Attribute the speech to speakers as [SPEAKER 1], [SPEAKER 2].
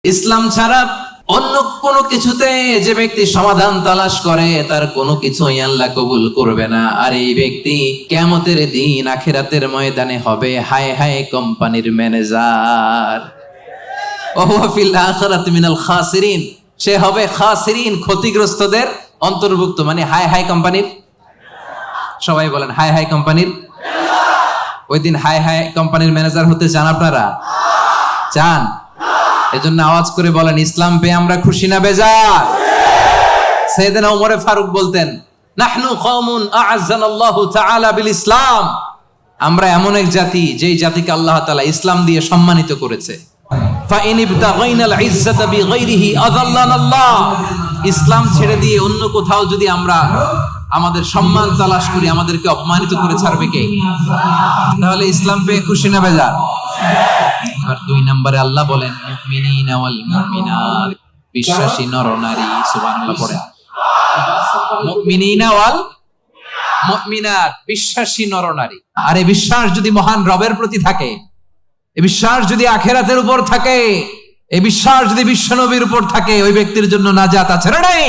[SPEAKER 1] ইসলাম ছাড়া অন্য কোনো কিছুতে যে ব্যক্তি সমাধান তালাশ করে তার কোনো কিছুই আল্লাহ কবুল করবে না। আর এই ব্যক্তি কিয়ামতের দিন আখিরাতের ময়দানে হবে হায় হায় কোম্পানির ম্যানেজার। ওয়া ফিল আখিরাতি মিনাল খাসিরিন, সে হবে খাসিরিন, ক্ষতিগ্রস্তদের অন্তর্ভুক্ত। মানে হায় হায় কোম্পানির, সবাই বলেন হায় হায় কোম্পানির। ওই দিন হায় হায় কোম্পানির ম্যানেজার হতে চান আপনারা? চান? এজন্য আওয়াজ করে বলেন, ইসলাম পেয়ে আমরা খুশি না বেজার? সাইয়েদনা ওমর ফারুক বলতেন, নাহনু কওমুন আ'আজ্জানাল্লাহু তাআলা বিল ইসলাম, আমরা এমন এক জাতি যেই জাতিকে আল্লাহ তাআলা ইসলাম দিয়ে সম্মানিত করেছে। ফাইন ইবতাগাইনাল ইজ্জাতা বিগাইরিহি আযাল্লানাল্লাহ, ইসলাম ছেড়ে দিয়ে অন্য কোথাও যদি আমরা আমাদের সম্মান তালাশ করি, আমাদেরকে অপমানিত করে ছাড়বে কে? তাহলে ইসলাম পেয়ে খুশি না বেজার? আর 2 নম্বরে আল্লাহ বলেন, মুমিনিনা ওয়াল মুমিনাত, বিশ্বাসী নরনারী। সুবহানাল্লাহ পড়েন। মুমিনিনা ওয়াল মুমিনাত, বিশ্বাসী নরনারী। আর এই বিশ্বাস যদি মহান রবের প্রতি থাকে, এই বিশ্বাস যদি আখিরাতের উপর থাকে, এই বিশ্বাস যদি বিশ্বনবীর উপর থাকে, ওই ব্যক্তির জন্য নাজাত আছে না নাই?